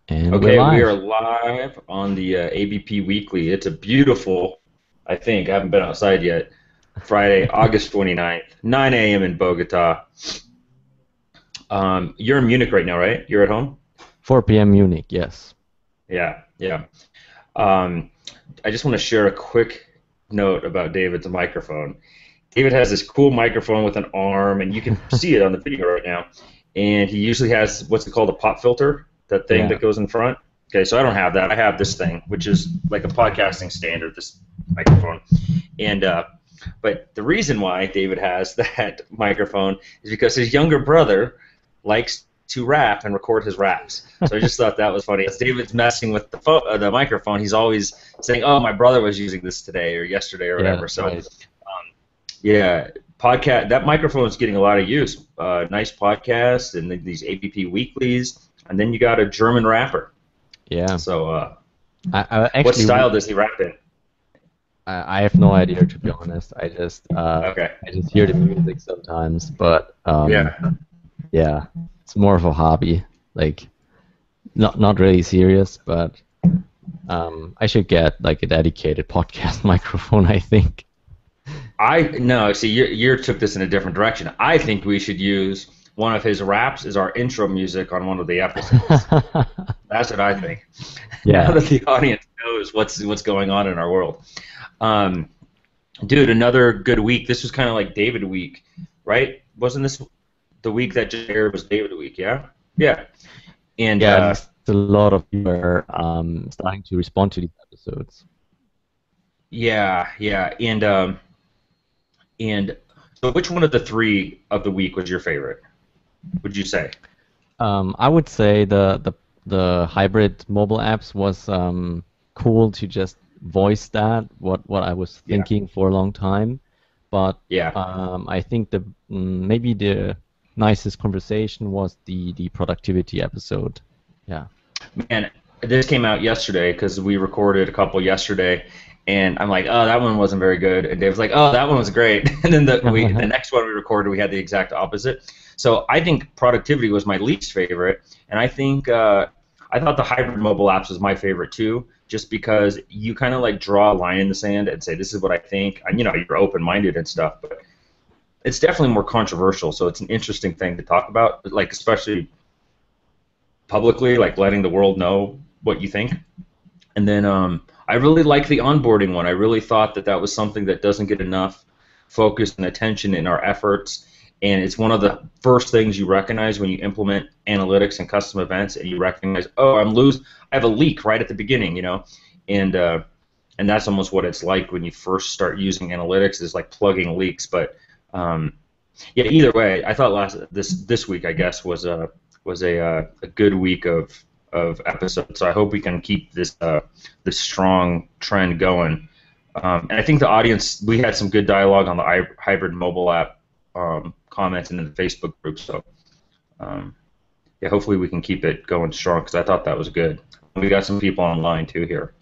And we're Okay, we are live. live on the ABP Weekly. It's a beautiful, I think, I haven't been outside yet, Friday, August 29th, 9 a.m. in Bogota. You're in Munich right now, right? You're at home? 4 p.m. Munich, yes. Yeah, yeah. Um, I just want to share a quick note about David's microphone. David has this cool microphone with an arm, and you can see it on the video right now. And he usually has what's it called, a pop filter, that thing Yeah. that goes in front. Okay, so I don't have that. I have this thing, which is like a podcasting standard, this microphone. And but the reason why David has that microphone is because his younger brother likes to rap and record his raps. So I just thought that was funny. As David's messing with the microphone, he's always saying, "Oh, my brother was using this today or yesterday or Yeah, whatever." that's So right. yeah, podcast. That microphone is getting a lot of use. Nice podcast and these ABP weeklies, and then you got a German rapper. Yeah. So, I what actually style does he rap in? I have no idea, to be honest. Okay. I just hear the music sometimes, but Yeah. yeah, it's more of a hobby. Like not really serious, but I should get like a dedicated podcast microphone, I think. I no. See, you took this in a different direction. I think we should use one of his raps as our intro music on one of the episodes. That's what I think. Now Yeah. that the audience knows what's going on in our world. Um, Dude, another good week. This was kind of like David week, right? Wasn't this the week that just aired was David week? Yeah, yeah. And Yeah, just a lot of people are starting to respond to these episodes. yeah, yeah. And so, which one of the three of the week was your favorite? Would you say? I would say the hybrid mobile apps was cool to just voice that what I was Yeah, thinking for a long time, but yeah. I think maybe the nicest conversation was the productivity episode. Yeah. Man, this came out yesterday because we recorded a couple yesterday, and I'm like, oh, that one wasn't very good, and Dave's like, oh, that one was great, and then the next one we recorded, we had the exact opposite. So I think productivity was my least favorite, and I think I thought the hybrid mobile apps was my favorite too, just because you kind of like draw a line in the sand and say, this is what I think, and you're open-minded and stuff, but it's definitely more controversial, so it's an interesting thing to talk about, like especially publicly, like letting the world know what you think. And then I really like the onboarding one. I really thought that that was something that doesn't get enough focus and attention in our efforts. And it's one of the first things you recognize when you implement analytics and custom events, and you recognize, oh, I have a leak right at the beginning, and and that's almost what it's like when you first start using analytics, is like plugging leaks. But yeah, either way, I thought this week, I guess, was a good week of episodes. So I hope we can keep this strong trend going. And I think the audience, we had some good dialogue on the hybrid mobile app comments and in the Facebook group. So um, yeah, hopefully we can keep it going strong because I thought that was good. We got some people online too here.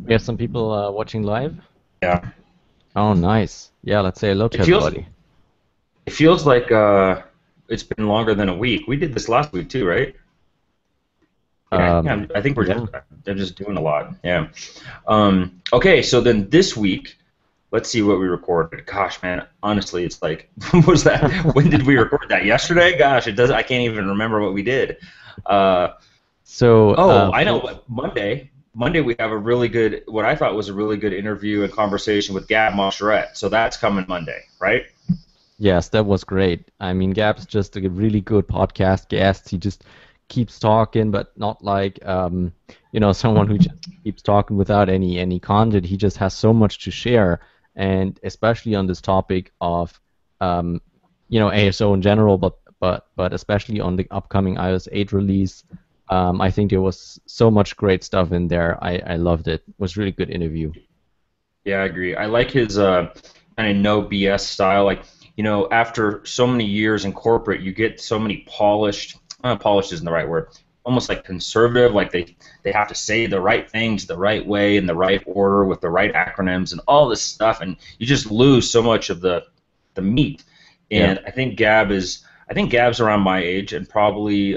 We have some people watching live. Yeah, Oh, nice. Yeah, let's say hello to it feels everybody. it feels like it's been longer than a week. We did this last week too, right? Yeah, I think Yeah. they're just doing a lot. Yeah. Okay, so then this week, let's see what we recorded. Gosh, man, honestly, it's like, was that? When did we record that? Yesterday? Gosh, it does. I can't even remember what we did. Uh, So oh, I know. Monday. Monday we have a really good, what I thought was a really good interview and conversation with Gab Moncheret. So that's coming Monday, right? yes, that was great. I mean, Gab's just a really good podcast guest. He just keeps talking, but not like someone who just keeps talking without any content. He just has so much to share, and especially on this topic of ASO in general, but especially on the upcoming iOS 8 release. I think there was so much great stuff in there. I loved it. It was a really good interview. Yeah, I agree. I like his kind of no BS style. Like, after so many years in corporate, you get so many polished isn't the right word, almost like conservative, like they have to say the right things the right way in the right order with the right acronyms and all this stuff, and you just lose so much of the meat. Yeah. And I think Gab's around my age and probably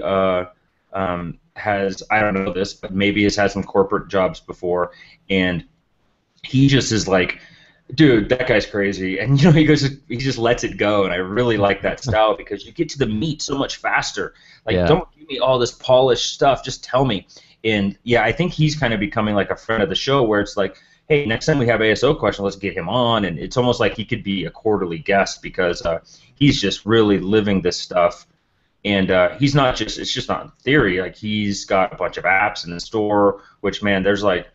has, I don't know this, but maybe has had some corporate jobs before, and he just is like, dude, that guy's crazy, and he just lets it go, and I really like that style because you get to the meat so much faster. Like, Yeah. don't give me all this polished stuff, just tell me. And yeah, I think he's kind of becoming like a friend of the show, where it's like, hey, next time we have ASO question, let's get him on, and it's almost like he could be a quarterly guest because he's just really living this stuff. And he's not just, it's just not in theory. Like, he's got a bunch of apps in the store, which, man, there's like,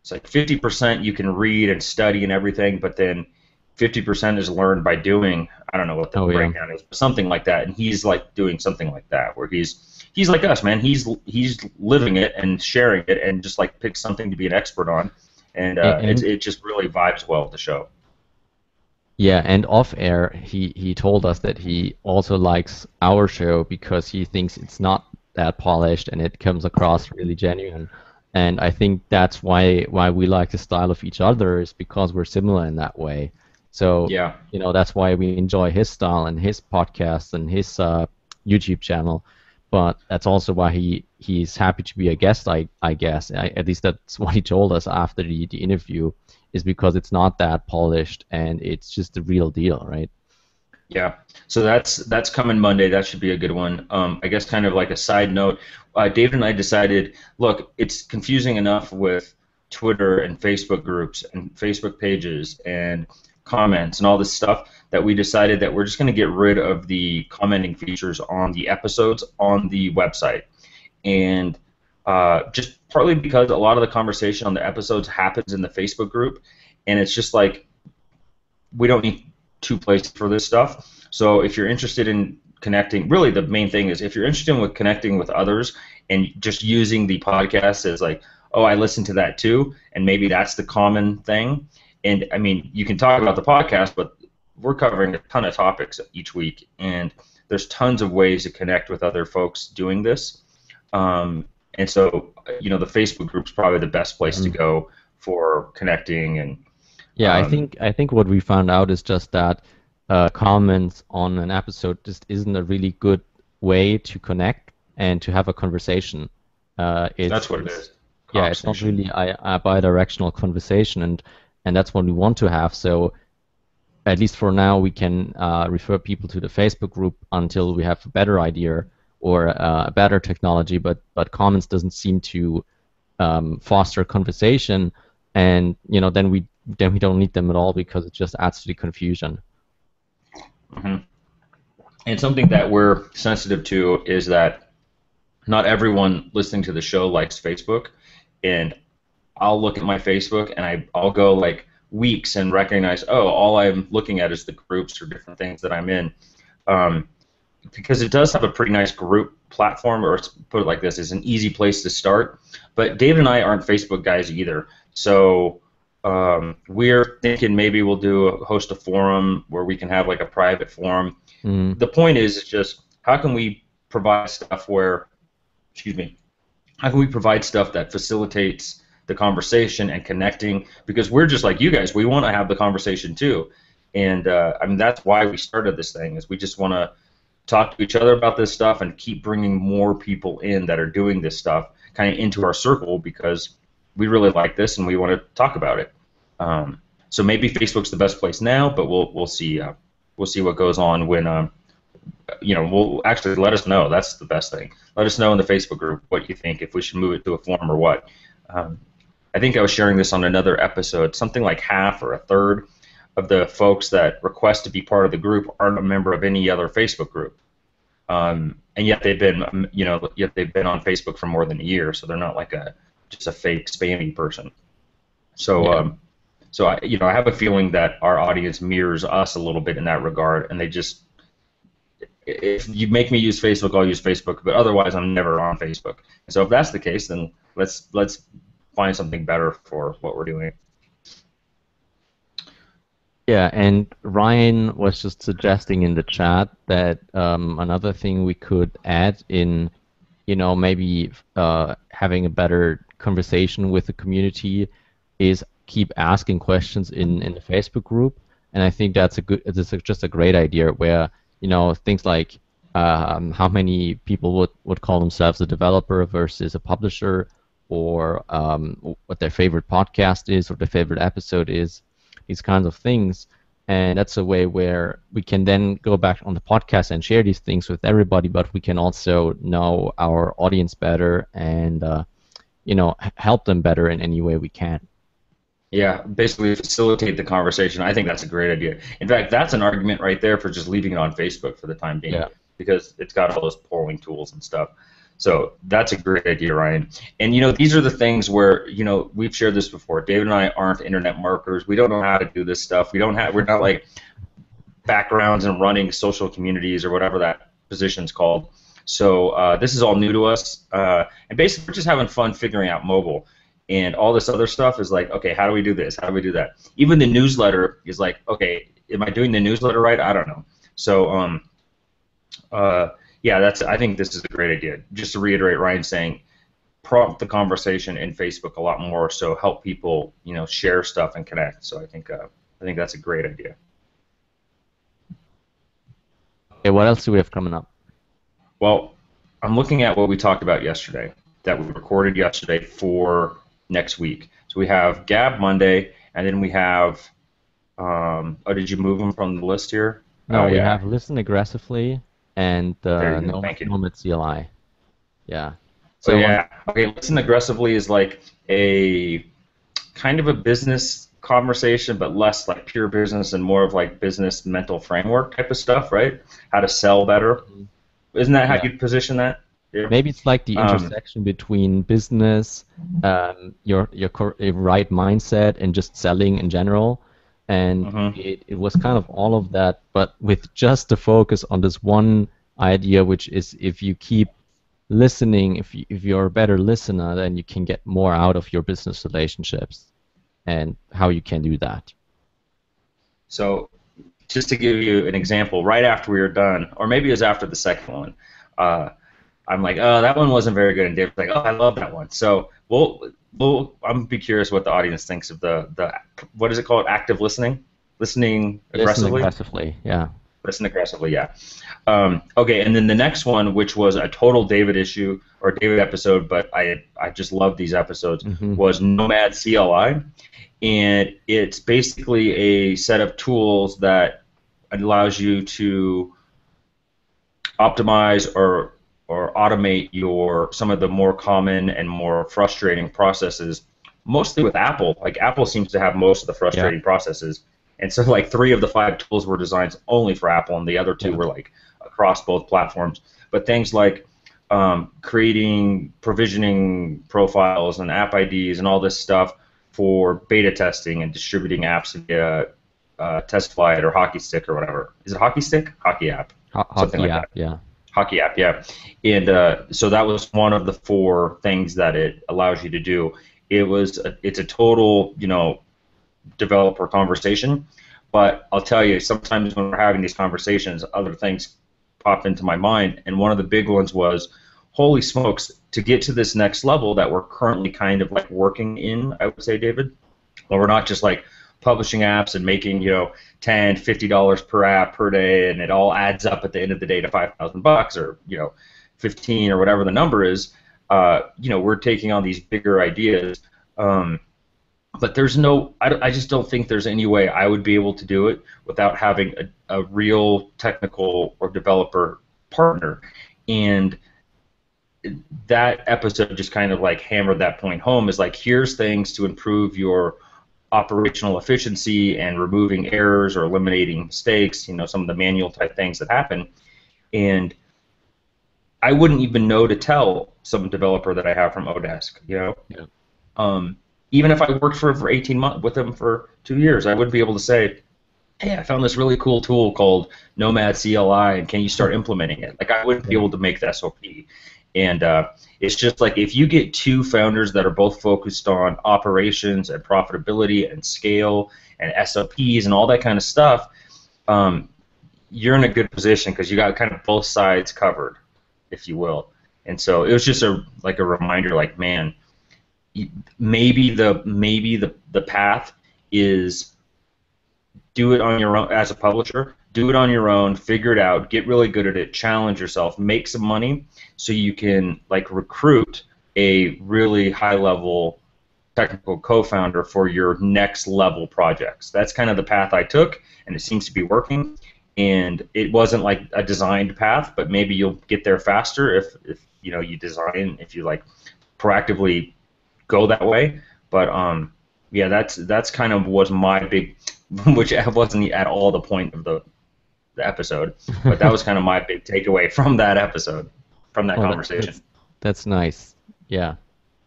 it's like 50% you can read and study and everything, but then 50% is learned by doing. I don't know what the breakdown is, but something like that. And he's like doing something like that, where he's like us, man. He's living it and sharing it, and just like picks something to be an expert on, and it just really vibes well with the show. Yeah, and off air, he told us that he also likes our show because he thinks it's not that polished and it comes across really genuine. And I think that's why we like the style of each other, is because we're similar in that way. So Yeah. that's why we enjoy his style and his podcast and his YouTube channel. But that's also why he's happy to be a guest, I guess. At least that's what he told us after the interview, is because it's not that polished and it's just the real deal, right? Yeah, so that's coming Monday. That should be a good one. I guess kind of like a side note, David and I decided, look, it's confusing enough with Twitter and Facebook groups and Facebook pages and comments and all this stuff, that we decided that we're just going to get rid of the commenting features on the episodes on the website. And just partly because a lot of the conversation on the episodes happens in the Facebook group, and it's just like, we don't need two places for this stuff. So if you're interested in connecting, really the main thing is, if you're interested in connecting with others and just using the podcast as like, oh, I listened to that too, and maybe that's the common thing. And I mean, you can talk about the podcast, but we're covering a ton of topics each week, and there's tons of ways to connect with other folks doing this. And so, the Facebook group's probably the best place to go for connecting. And yeah, I think what we found out is just that comments on an episode just isn't a really good way to connect and to have a conversation. That's what it is. Yeah, it's not really a bi-directional conversation, and that's what we want to have. So at least for now, we can refer people to the Facebook group until we have a better idea or a better technology. But comments doesn't seem to foster conversation, and then we don't need them at all, because it just adds to the confusion. Mm-hmm. And something that we're sensitive to is that not everyone listening to the show likes Facebook, and I'll look at my Facebook and I'll go like weeks and recognize, oh, all I'm looking at is the groups or different things that I'm in, because it does have a pretty nice group platform, or put it like this, is an easy place to start. But David and I aren't Facebook guys either, so we're thinking maybe we'll host a forum where we can have like a private forum. The point is just, how can we provide stuff how can we provide stuff that facilitates the conversation and connecting, because we're just like you guys, we want to have the conversation too. And I mean, that's why we started this thing, is we just want to talk to each other about this stuff and keep bringing more people in that are doing this stuff kind of into our circle, because we really like this and we want to talk about it. So maybe Facebook's the best place now, but we'll see. We'll see what goes on when we'll actually let us know. That's the best thing. Let us know in the Facebook group what you think, if we should move it to a forum or what. I think I was sharing this on another episode. Something like half or a third of the folks that request to be part of the group aren't a member of any other Facebook group, and yet they've been on Facebook for more than a year. So they're not like just a fake spammy person. So Yeah. So I have a feeling that our audience mirrors us a little bit in that regard, and they just, if you make me use Facebook, I'll use Facebook, but otherwise I'm never on Facebook. And so if that's the case, then let's find something better for what we're doing. Yeah, and Ryan was just suggesting in the chat that another thing we could add in, maybe having a better conversation with the community is keep asking questions in the Facebook group. And I think that's just a great idea, where things like, how many people would call themselves a developer versus a publisher, or what their favorite podcast is or their favorite episode is, these kinds of things. And that's a way where we can then go back on the podcast and share these things with everybody, but we can also know our audience better and help them better in any way we can. Yeah, basically facilitate the conversation. I think that's a great idea. In fact, that's an argument right there for just leaving it on Facebook for the time being, Yeah. because it's got all those polling tools and stuff. So that's a great idea, Ryan. And these are the things where we've shared this before. David and I aren't internet marketers. We don't know how to do this stuff. We're not like backgrounds in running social communities or whatever that position's called. So this is all new to us, and basically we're just having fun figuring out mobile. And all this other stuff is like, okay, how do we do this? How do we do that? Even the newsletter is like, okay, am I doing the newsletter right? I don't know. So, yeah, I think this is a great idea. Just to reiterate, Ryan saying, prompt the conversation in Facebook a lot more, so help people, share stuff and connect. So I think that's a great idea. Okay, what else do we have coming up? Well, I'm looking at what we talked about yesterday, that we recorded yesterday for next week. So we have Gab Monday, and then we have, did you move them from the list here? No, we have Listen Aggressively and Thank you. Nomad CLI. Yeah. So yeah, okay, Listen Aggressively is like a kind of a business conversation, but less like pure business and more of like business mental framework type of stuff, right? How to sell better. Isn't that how you'd position that? Yeah. Maybe it's like the intersection between business, your right mindset, and just selling in general. And it was kind of all of that, but with just the focus on this one idea, which is if you keep listening, if you're a better listener, then you can get more out of your business relationships, and how you can do that. So just to give you an example, right after we were done, or maybe it was after the second one, I'm like, oh, that one wasn't very good, and David's like, oh, I love that one. So I'm be curious what the audience thinks of the what is it called? Active listening, listening aggressively. Listen aggressively, yeah. Listen aggressively, yeah. Okay, and then the next one, which was a total David issue or David episode, but I just love these episodes, was Nomad CLI, and it's basically a set of tools that allows you to optimize or automate some of the more common and more frustrating processes, mostly with Apple. Like Apple seems to have most of the frustrating processes, and so like 3 of the 5 tools were designed only for Apple, and the other 2 were like across both platforms. But things like creating provisioning profiles and app IDs and all this stuff for beta testing and distributing apps via TestFlight or Hockey Stick or whatever. Is it Hockey Stick? Hockey app. Hockey like app, yeah. Hockey app, yeah. And so that was one of the 4 things that it allows you to do. It's a total, developer conversation. But I'll tell you, sometimes when we're having these conversations, other things pop into my mind. And one of the big ones was, holy smokes, to get to this next level that we're currently kind of like working in, I would say, David, where we're not just like publishing apps and making, $10, $50 per app per day, and it all adds up at the end of the day to $5,000 or 15 or whatever the number is. We're taking on these bigger ideas, but I just don't think there's any way I would be able to do it without having a real technical or developer partner. And that episode just kind of like hammered that point home, is like, here's things to improve your operational efficiency and removing errors or eliminating mistakes, some of the manual type things that happen. And I wouldn't even know to tell some developer that I have from Odesk, even if I worked for 18 months with them for 2 years, I wouldn't be able to say, hey, I found this really cool tool called Nomad CLI, and can you start implementing it? Like, I wouldn't be able to make the SOP. And it's just like, if you get 2 founders that are both focused on operations and profitability and scale and SOPs and all that kind of stuff, you're in a good position because you got kind of both sides covered, if you will. And so it was just a reminder, like, man, maybe the path is do it on your own as a publisher, do it on your own, figure it out, get really good at it, challenge yourself, make some money so you can like recruit a really high level technical co-founder for your next level projects. That's kind of the path I took, and it seems to be working. And it wasn't like a designed path, but maybe you'll get there faster if you know you design, if you like proactively go that way. But yeah, that's kind of was my big, which wasn't at all the point of the episode, but that was kind of my big takeaway from that episode, from that Oh, conversation. that's nice. Yeah,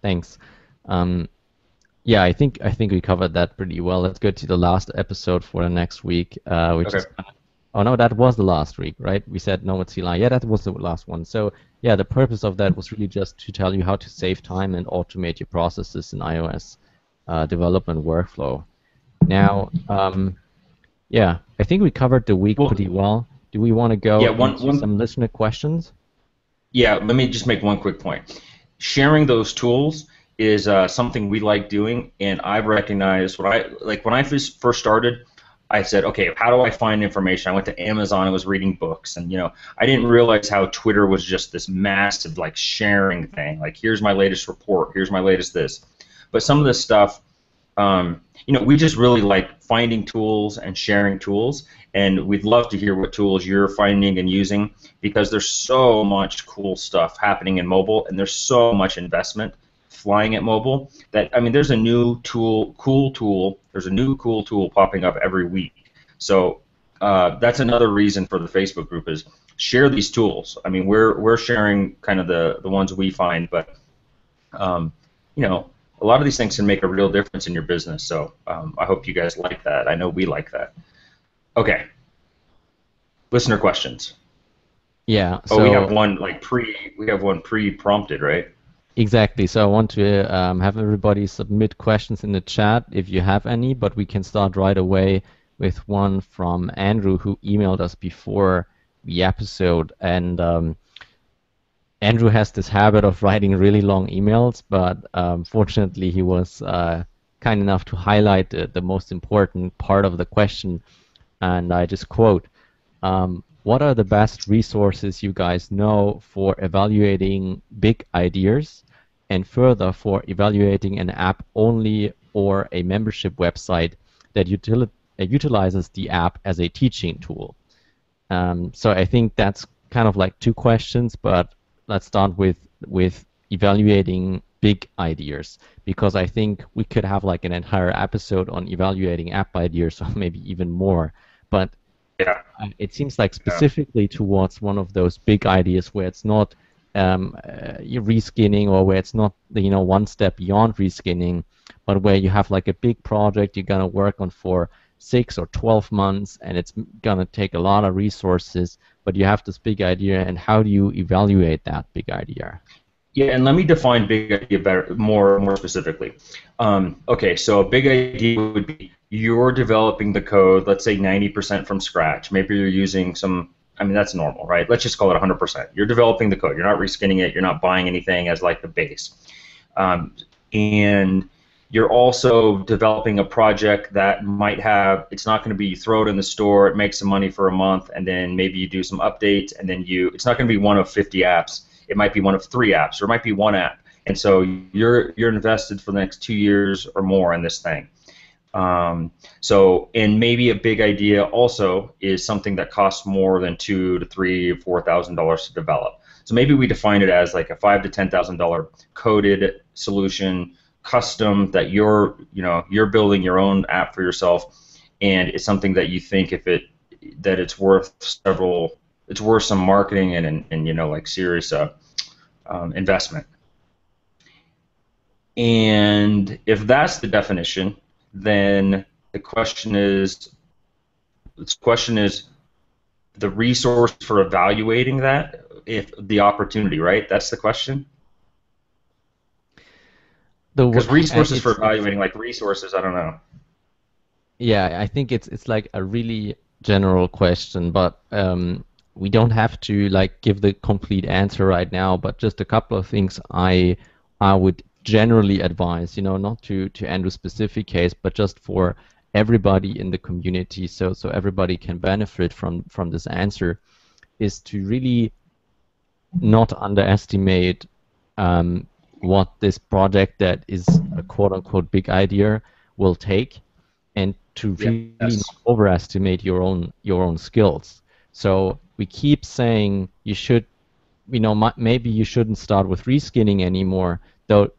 thanks. Um, yeah, I think we covered that pretty well. Let's go to the last episode for the next week, which Okay. is oh no, that was the last week, right? We said no with CLI. Yeah, that was the last one. So yeah, the purpose of that was really just to tell you how to save time and automate your processes in iOS development workflow. Now, yeah, I think we covered the week Well, pretty well. Do we want to go yeah, into some listener questions? yeah, let me just make one quick point. Sharing those tools is something we like doing, and I've recognized when I first started, I said, okay, how do I find information? I went to Amazon and was reading books, and I didn't realize how Twitter was just this massive like sharing thing. Like, here's my latest report, here's my latest this. But some of this stuff, we just really like finding tools and sharing tools, and we'd love to hear what tools you're finding and using, because there's so much cool stuff happening in mobile, and there's so much investment flying at mobile that, I mean, there's a new cool tool popping up every week. So that's another reason for the Facebook group is share these tools. I mean, we're sharing kind of the ones we find, but a lot of these things can make a real difference in your business. So I hope you guys like that. I know we like that. Okay. Listener questions. Yeah. Oh, So we have one pre-prompted, right? exactly. So I want to have everybody submit questions in the chat if you have any, but we can start right away with one from Andrew, who emailed us before the episode. And Andrew has this habit of writing really long emails, but fortunately he was kind enough to highlight the most important part of the question. And I just quote, what are the best resources you guys know for evaluating big ideas, and further for evaluating an app only or a membership website that utilizes the app as a teaching tool? So I think that's kind of like two questions, but let's start with evaluating big ideas, because I think we could have like an entire episode on evaluating app ideas, or maybe even more. But Yeah. it seems like specifically towards one of those big ideas where it's not reskinning, or where it's not one step beyond reskinning, but where you have like a big project you're gonna work on for 6 or 12 months, and it's gonna take a lot of resources, but you have this big idea, and how do you evaluate that big idea? Yeah, and let me define big idea better, more specifically. Okay, so a big idea would be you're developing the code, let's say 90% from scratch. Maybe you're using I mean, that's normal, right? Let's just call it 100%. You're developing the code. You're not reskinning it. You're not buying anything as like the base. And you're also developing a project that might have, it's not going to be you throw it in the store, it makes some money for a month, and then maybe you do some updates, and then it's not going to be one of 50 apps. It might be one of 3 apps, or it might be one app. And so you're invested for the next 2 years or more in this thing. And maybe a big idea also is something that costs more than $2,000 to $3,000 or $4,000 to develop. So maybe we define it as like a $5,000 to $10,000 coded solution, custom, that you're building your own app for yourself, and it's something that you think it's worth some marketing and like serious investment. And if that's the definition, then the question is the resource for evaluating that, if the opportunity, right? That's the question. Because resources for evaluating, like resources, I don't know. Yeah, I think it's like a really general question, but we don't have to like give the complete answer right now. But just a couple of things I would generally advise, not to Andrew's specific case, but just for everybody in the community, so everybody can benefit from this answer, is to really not underestimate what this project that is a quote unquote big idea will take, and to really not Yes. overestimate your own skills. So we keep saying you should, maybe you shouldn't start with reskinning anymore, though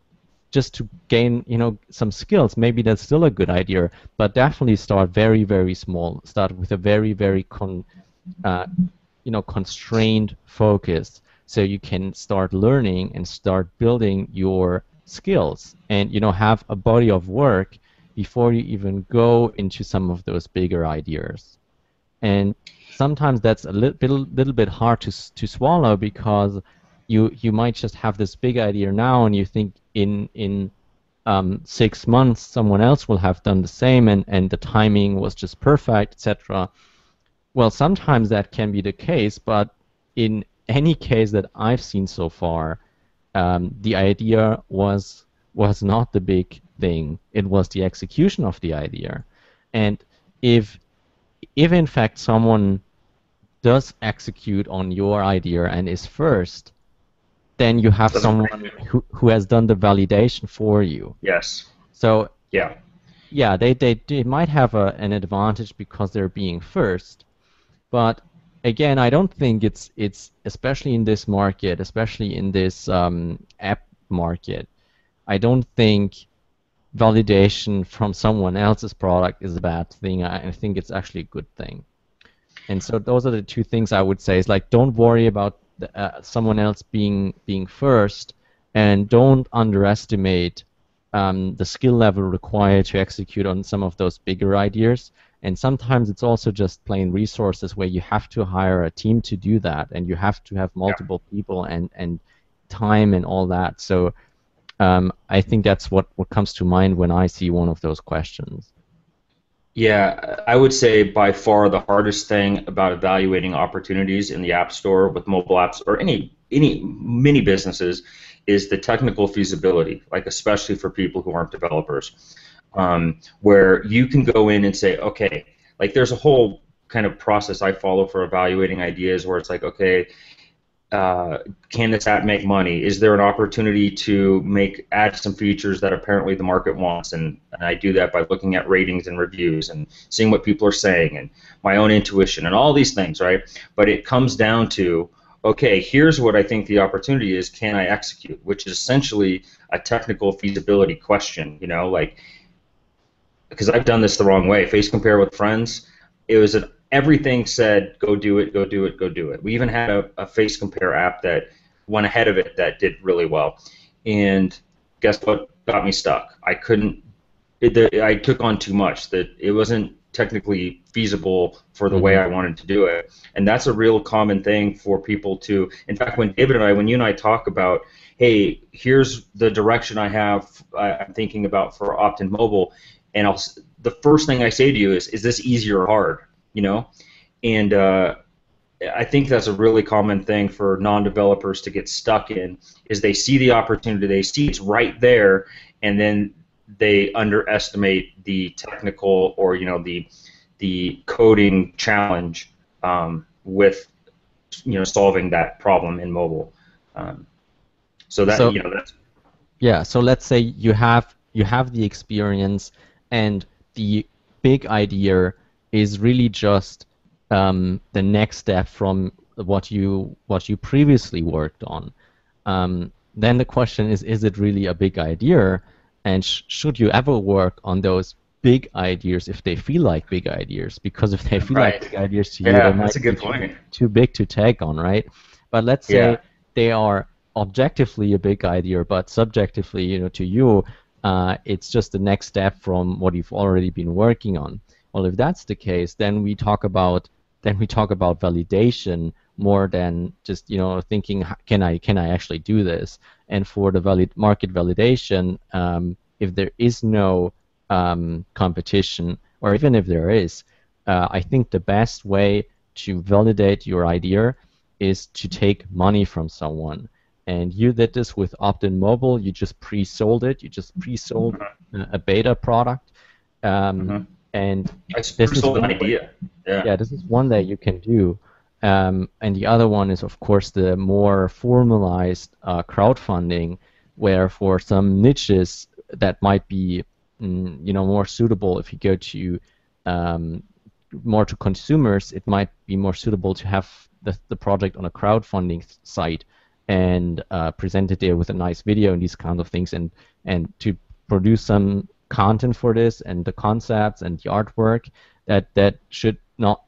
just to gain, some skills, maybe that's still a good idea, but definitely start very, very small. Start with a very, very uh, constrained focus, so you can start learning and start building your skills, and have a body of work before you even go into some of those bigger ideas. And sometimes that's a little bit hard to swallow, because you might just have this big idea now, and you think in 6 months someone else will have done the same, and the timing was just perfect, etc. Well, sometimes that can be the case, but in any case that I've seen so far, the idea was not the big thing. It was the execution of the idea. And if if in fact someone does execute on your idea and is first, then you have That's someone who has done the validation for you. yes. So Yeah. yeah, they might have an advantage because they're being first, but again, I don't think it's especially in this market, especially in this app market, I don't think validation from someone else's product is a bad thing. I think it's actually a good thing. And so those are the two things I would say is like, don't worry about someone else being first, and don't underestimate the skill level required to execute on some of those bigger ideas. And sometimes it's also just plain resources where you have to hire a team to do that, and you have to have Yeah. multiple people and time and all that. So I think that's what comes to mind when I see one of those questions. Yeah, I would say by far the hardest thing about evaluating opportunities in the App Store with mobile apps or any mini businesses is the technical feasibility, like especially for people who aren't developers, where you can go in and say, okay, like there's a whole kind of process I follow for evaluating ideas where it's like, okay, can this app make money? Is there an opportunity to add some features that apparently the market wants? And I do that by looking at ratings and reviews and seeing what people are saying and my own intuition and all these things, right? But it comes down to, okay, here's what I think the opportunity is. Can I execute? Which is essentially a technical feasibility question, like, because I've done this the wrong way. Face compare with friends, it was everything said go do it, go do it, go do it. We even had a face compare app that went ahead of it that did really well, and guess what got me stuck? I couldn't. I took on too much. That it wasn't technically feasible for the way I wanted to do it, and that's a real common thing for people to. In fact, when you and I talk about, hey, here's the direction I'm thinking about for Opt-in Mobile, and the first thing I say to you is this easy or hard? And I think that's a really common thing for non-developers to get stuck in, is they see the opportunity, they see it's right there, and then they underestimate the technical or the coding challenge with solving that problem in mobile. So that So that's yeah, so let's say you have the experience, and the big idea is really just the next step from what you previously worked on. Then the question is it really a big idea, and should you ever work on those big ideas if they feel like big ideas? Because if they feel like right. big ideas to you, they Yeah, that's might a be good point. too big to take on, right? But let's say Yeah. they are objectively a big idea, but subjectively, to you, it's just the next step from what you've already been working on. Well, if that's the case, then we talk about validation more than just thinking, can I actually do this? And for the market validation, if there is no competition, or even if there is, I think the best way to validate your idea is to take money from someone. And you did this with Opt-in Mobile. You just pre-sold it. You just pre-sold a beta product. Um, Mhm. And I this is sold an one way. idea. Yeah. Yeah, this is one that you can do. And the other one is, of course, the more formalized crowdfunding, where for some niches that might be, more suitable if you go to um, more to consumers, it might be more suitable to have the project on a crowdfunding site and present it there with a nice video and these kinds of things, and to produce some content for this and the concepts and the artwork that should not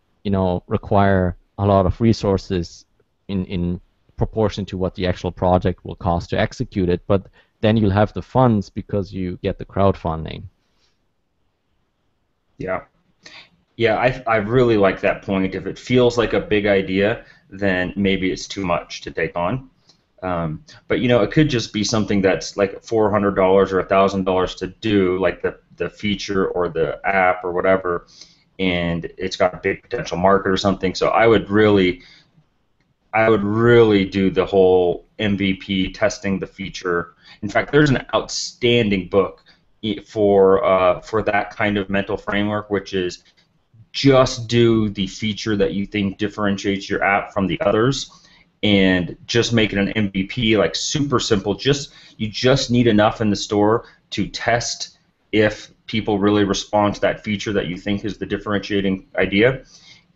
require a lot of resources in proportion to what the actual project will cost to execute it, but then you'll have the funds because you get the crowdfunding. Yeah. Yeah, I really like that point. If it feels like a big idea, then maybe it's too much to take on. But it could just be something that's like $400 or $1,000 to do, like the feature or the app or whatever, and it's got a big potential market or something. So I would really do the whole MVP testing the feature. In fact, there's an outstanding book for that kind of mental framework, which is just do the feature that you think differentiates your app from the others, and just make it an MVP, like super simple. You just need enough in the store to test if people really respond to that feature that you think is the differentiating idea.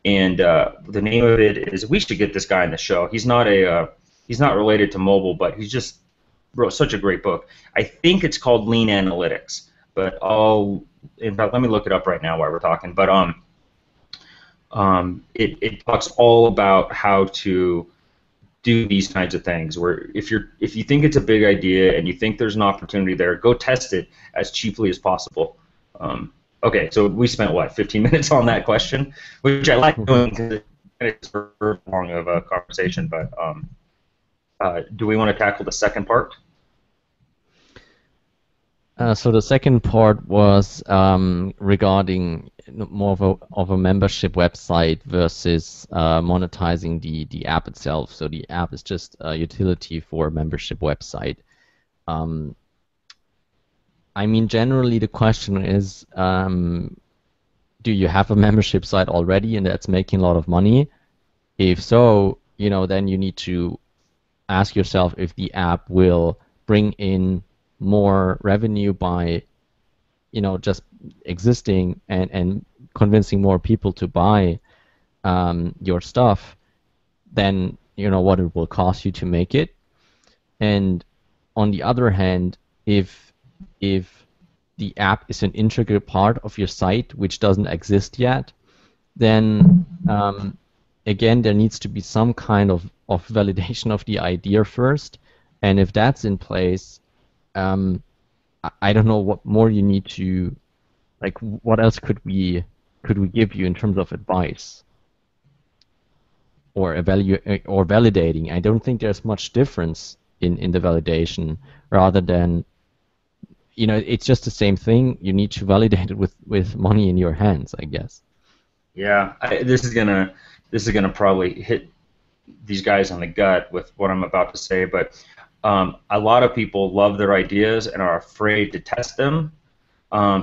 And the name of it is, we should get this guy on the show. He's not related to mobile, but he's just wrote such a great book. I think it's called Lean Analytics, but in fact, let me look it up right now while we're talking. But it talks all about how to do these kinds of things. Where if you think it's a big idea and you think there's an opportunity there, go test it as cheaply as possible. Okay, so we spent 15 minutes on that question, which I like doing because it's long of a conversation. But do we want to tackle the second part? So the second part was regarding more of a membership website versus monetizing the app itself. So the app is just a utility for a membership website. I mean, generally the question is, do you have a membership site already and that's making a lot of money? If so, then you need to ask yourself if the app will bring in more revenue by just existing and convincing more people to buy your stuff than what it will cost you to make it. And on the other hand, if the app is an integral part of your site which doesn't exist yet, then again there needs to be some kind of validation of the idea first. And if that's in place, I don't know what more you need to, like, what else could we give you in terms of advice or validating. I don't think there's much difference in the validation, rather than it's just the same thing. You need to validate it with money in your hands, I guess. Yeah, this is gonna probably hit these guys on the gut with what I'm about to say, but a lot of people love their ideas and are afraid to test them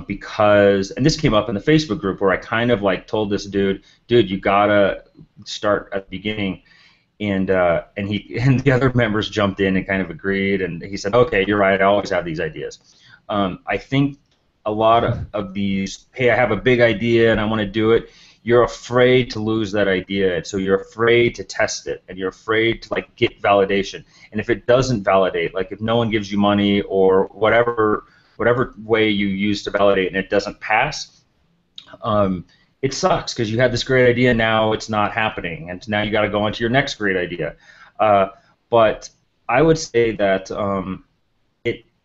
because, and this came up in the Facebook group where I kind of like told this dude, you gotta start at the beginning, and the other members jumped in and kind of agreed, and he said, okay, you're right, I always have these ideas. I think a lot of these, hey, I have a big idea and I want to do it. You're afraid to lose that idea, and so you're afraid to test it, and you're afraid to like get validation. And if it doesn't validate, like if no one gives you money or whatever way you use to validate and it doesn't pass, it sucks because you had this great idea, now it's not happening, and now you got to go on to your next great idea. But I would say that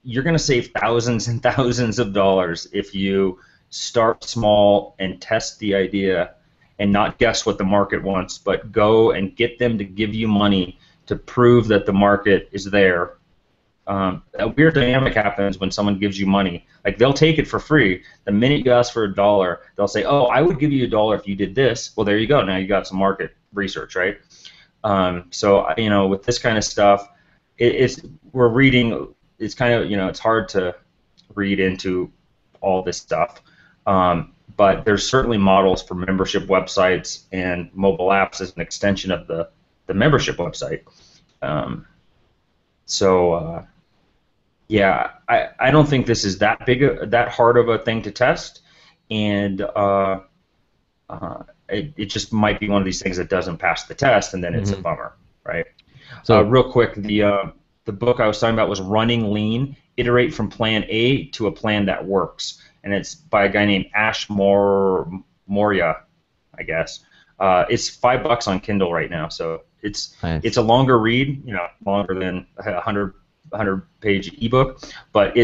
you're going to save thousands and thousands of dollars if you start small and test the idea and not guess what the market wants, but go and get them to give you money to prove that the market is there. A weird dynamic happens when someone gives you money. Like, they'll take it for free. The minute you ask for $1, they'll say, oh, I would give you $1 if you did this. Well, there you go. Now you got some market research, right? So, with this kind of stuff, we're reading. It's kind of, it's hard to read into all this stuff. but there's certainly models for membership websites and mobile apps as an extension of the membership website. Um, so yeah, I don't think this is that that hard of a thing to test, and it just might be one of these things that doesn't pass the test, and then it's a bummer, right? So Real quick, the book I was talking about was Running Lean: Iterate from Plan A to a Plan That Works, and it's by a guy named Ash Moria, I guess. It's $5 on Kindle right now, so it's nice. it's a longer read, longer than a 100-page ebook, but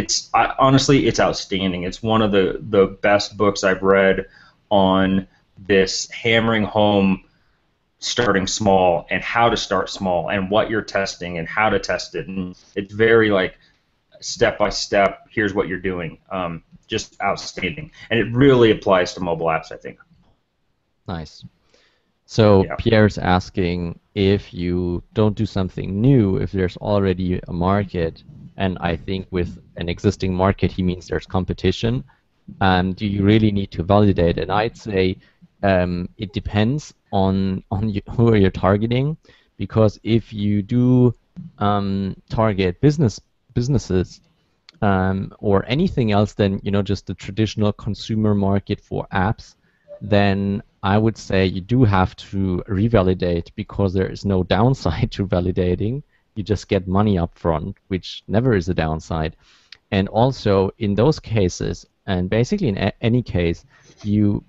honestly, it's outstanding. It's one of the best books I've read on this hammering home starting small and how to start small and what you're testing and how to test it, and it's very like step by step. Here's what you're doing. Just outstanding, and it really applies to mobile apps, I think. Nice. So Yeah. Pierre's asking if you don't do something new, if there's already a market, and I think with an existing market he means there's competition. Do you really need to validate? And I'd say it depends on who you're targeting, because if you do target businesses or anything else than just the traditional consumer market for apps, then I would say you do have to revalidate, because there is no downside to validating. You just get money up front, which never is a downside. And also in those cases, and basically in any case, you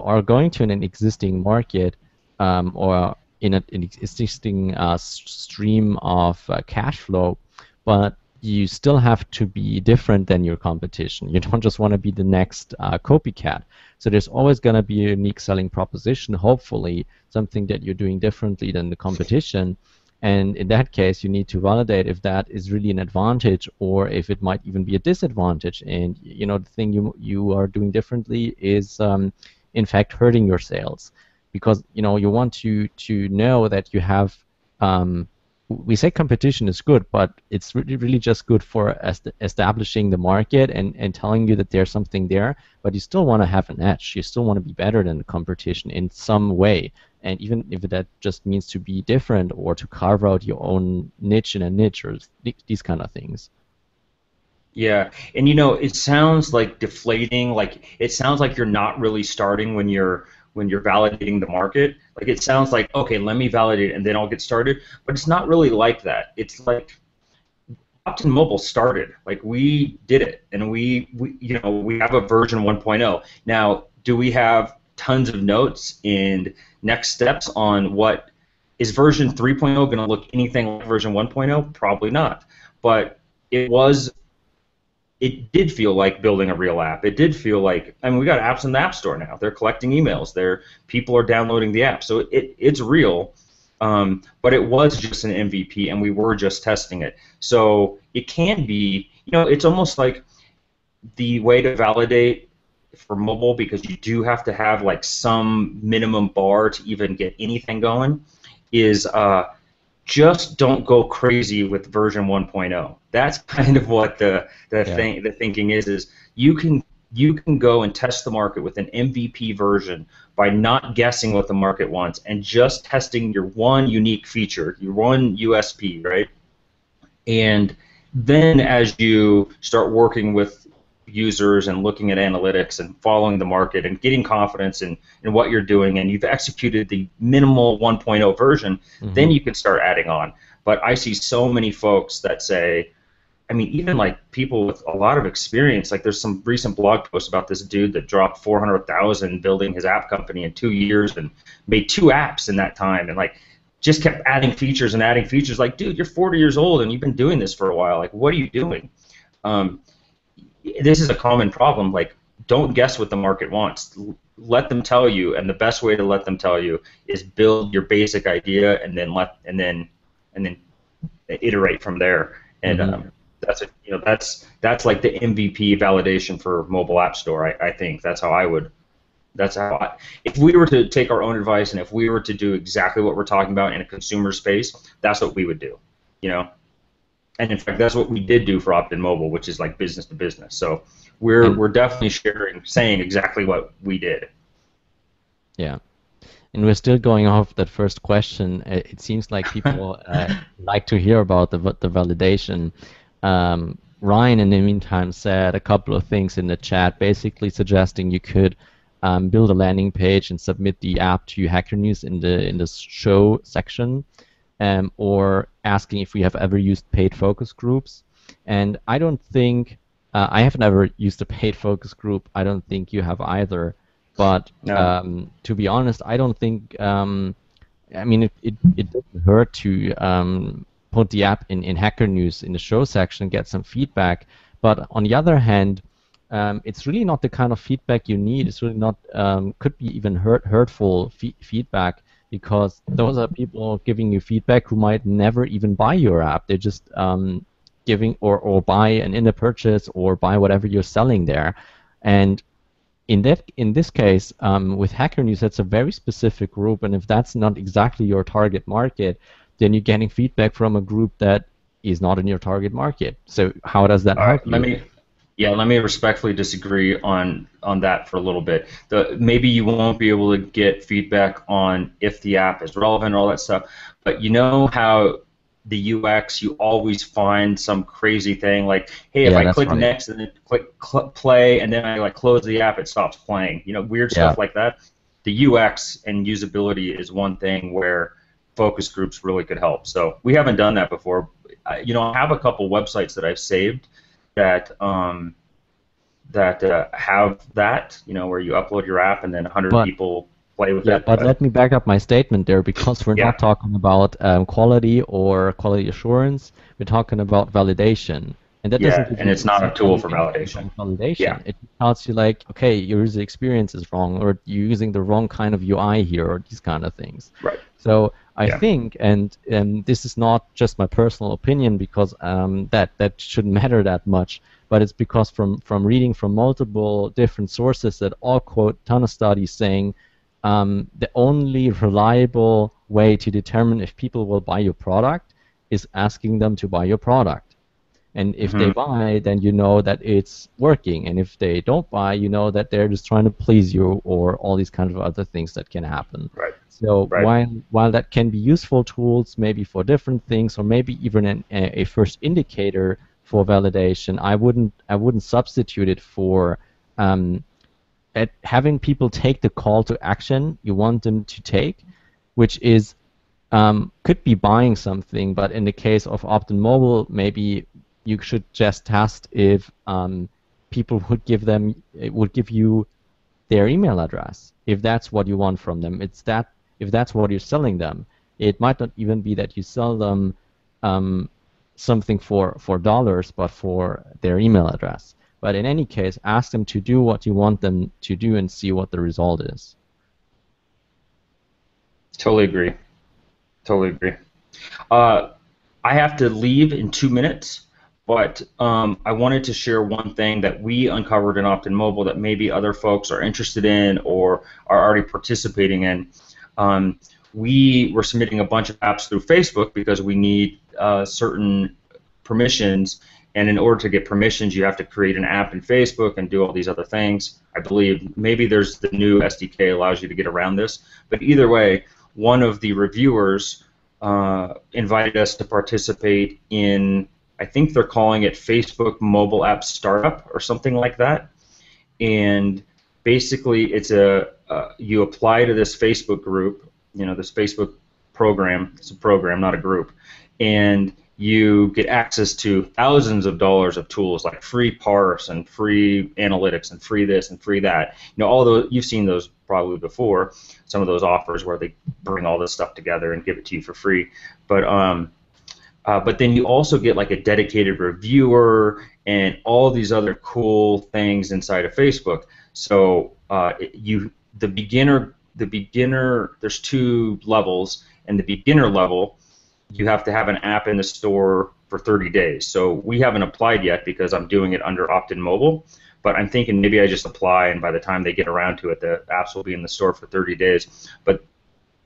are going to an existing market or in an existing stream of cash flow, but you still have to be different than your competition. You don't just want to be the next copycat. So there's always going to be a unique selling proposition, hopefully something that you're doing differently than the competition. And in that case, you need to validate if that is really an advantage or if it might even be a disadvantage. And the thing you are doing differently is, in fact, hurting your sales, because you want to know that you have. We say competition is good, but it's really just good for establishing the market and telling you that there's something there. But you still want to have an edge. You still want to be better than the competition in some way. And even if that just means to be different or to carve out your own niche in a niche or these kind of things. Yeah, and it sounds like deflating. Like it sounds like you're not really starting when you're validating the market. Like it sounds like, okay, let me validate and then I'll get started. But it's not really like that. It's like Opt-in Mobile started. Like we did it, and we have a version 1.0. Now, do we have tons of notes and next steps on what is version 3.0 going to look anything like version 1.0? Probably not. But it did feel like building a real app. It did feel like, we got apps in the App Store now. They're collecting emails. People are downloading the app. So it's real, but it was just an MVP, and we were just testing it. So it can be, it's almost like the way to validate for mobile, because you do have to have like some minimum bar to even get anything going, is just don't go crazy with version 1.0. That's kind of what the thinking is you can go and test the market with an MVP version by not guessing what the market wants and just testing your one unique feature, your one USP, right? And then as you start working with users and looking at analytics and following the market and getting confidence in what you're doing, and you've executed the minimal 1.0 version, then you can start adding on. But I see so many folks that say, even like people with a lot of experience, like there's some recent blog posts about this dude that dropped $400,000 building his app company in 2 years and made 2 apps in that time, and like just kept adding features and adding features. Like, dude, you're 40 years old and you've been doing this for a while. Like, what are you doing? This is a common problem. Like, don't guess what the market wants. Let them tell you, and the best way to let them tell you is build your basic idea and then iterate from there. And that's like the MVP validation for mobile app store. I think that's how I would. If we were to take our own advice and if we were to do exactly what we're talking about in a consumer space, that's what we would do. And in fact, that's what we did do for Opt-in Mobile, which is like business to business. So And we're definitely saying exactly what we did. yeah. And we're still going off that first question. It seems like people like to hear about the validation. Ryan, in the meantime, said a couple of things in the chat, basically suggesting you could build a landing page and submit the app to Hacker News in the show section, or asking if we have ever used paid focus groups. And I don't think I have never used a paid focus group. I don't think you have either. But No. to be honest, I don't think. I mean, it doesn't hurt to put the app in Hacker News in the show section and get some feedback. But on the other hand, it's really not the kind of feedback you need. It's really not. Could be even hurtful feedback, because those are people giving you feedback who might never even buy your app. They're just giving or buy an in-app purchase or buy whatever you're selling there, and in this case, with Hacker News, that's a very specific group, and if that's not exactly your target market, then you're getting feedback from a group that is not in your target market. So how does that All help right, you? let me respectfully disagree on that for a little bit. Maybe you won't be able to get feedback on if the app is relevant and all that stuff, but you know how the UX, you always find some crazy thing like, hey, if Yeah, I that's click right. next and then click play and then I like close the app, it stops playing. You know, weird Yeah, stuff like that. The UX and usability is one thing where focus groups really could help. So we haven't done that before. I have a couple websites that I've saved that have that, where you upload your app and then 100 but people play with yeah, it. but But let me back up my statement there, because we're yeah, not talking about quality or quality assurance. We're talking about validation, and that doesn't yeah, give and you it's not a tool any for insight validation. on Yeah, validation. It tells you like, okay, your user experience is wrong, or you're using the wrong kind of UI here, or these kind of things. right. So I Yeah, think, and this is not just my personal opinion, because that shouldn't matter that much, but it's because from reading from multiple different sources that all quote ton of studies saying the only reliable way to determine if people will buy your product is asking them to buy your product. And if they hmm buy, then you know that it's working. And if they don't buy, you know that they're just trying to please you, or all these kind of other things that can happen. right, So right. while that can be useful tools, maybe for different things, or maybe even a first indicator for validation, I wouldn't substitute it for um, at having people take the call to action you want them to take, which is could be buying something, but in the case of Opt-in Mobile, maybe you should just test if people would give you their email address if that's what you want from them. It's that if that's what you're selling them. It might not even be that you sell them um, something for dollars, but for their email address. But in any case, ask them to do what you want them to do and see what the result is. Totally agree. Totally agree. Uh, I have to leave in 2 minutes, but I wanted to share one thing that we uncovered in Opt-in Mobile that maybe other folks are interested in or are already participating in. Um, we were submitting a bunch of apps through Facebook because we need certain permissions, and in order to get permissions, you have to create an app in Facebook and do all these other things. I believe maybe there's the new SDK allows you to get around this, but either way, one of the reviewers invited us to participate in, I think they're calling it Facebook Mobile App Startup or something like that. And basically, it's you apply to this Facebook group, this Facebook program. It's a program, not a group, and you get access to thousands of dollars of tools like free parse and free analytics and free this and free that. All those you've seen those probably before. Some of those offers where they bring all this stuff together and give it to you for free. But then you also get like a dedicated reviewer and all these other cool things inside of Facebook. So the beginner, there's two levels, and the beginner level, you have to have an app in the store for 30 days. So we haven't applied yet because I'm doing it under Opt-in Mobile, but I'm thinking maybe I just apply, and by the time they get around to it, the apps will be in the store for 30 days. But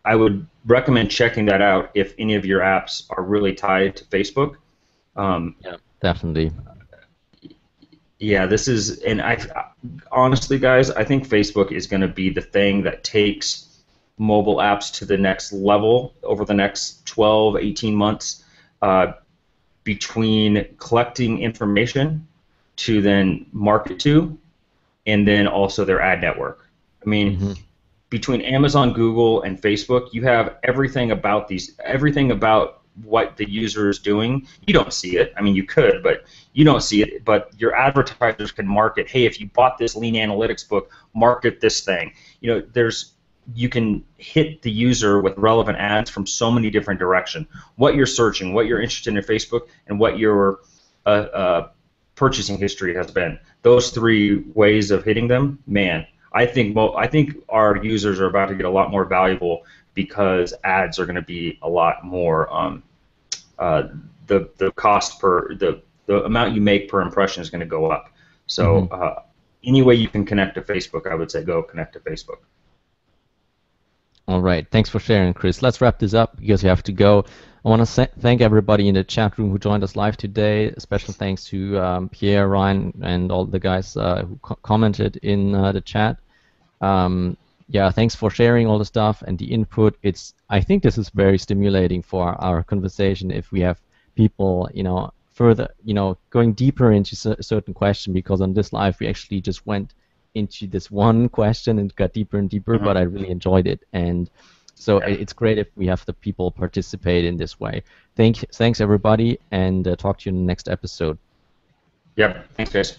I would recommend checking that out if any of your apps are really tied to Facebook, Yeah, definitely. Yeah, this is, and I honestly, guys, I think Facebook is going to be the thing that takes mobile apps to the next level over the next 12, 18 months, uh, between collecting information to then market to, and then also their ad network. I mean, Hmm. between Amazon, Google, and Facebook, you have everything about what the user is doing. You don't see it. I mean, you could, but you don't see it. But your advertisers can market, hey, if you bought this lean analytics book, market this thing. You can hit the user with relevant ads from so many different directions. What you're searching, what you're interested in Facebook, and what your uh, purchasing history has been. Those three ways of hitting them, man, I think our users are about to get a lot more valuable because ads are going to be a lot more. Uh, the cost per the amount you make per impression is going to go up. So Hmm. any way you can connect to Facebook, I would say go connect to Facebook. All right. Thanks for sharing, Chris. Let's wrap this up because we have to go. I want to thank everybody in the chat room who joined us live today. Special thanks to Pierre, Ryan, and all the guys who commented in the chat. Um, yeah, thanks for sharing all the stuff and the input. I think this is very stimulating for our conversation if we have people, further, going deeper into a certain question, because on this live we actually just went into this one question and got deeper and deeper, but I Mm-hmm. really enjoyed it. And so Yeah. it's great if we have the people participate in this way. Thanks everybody, and talk to you in the next episode. Yep. Thanks, guys.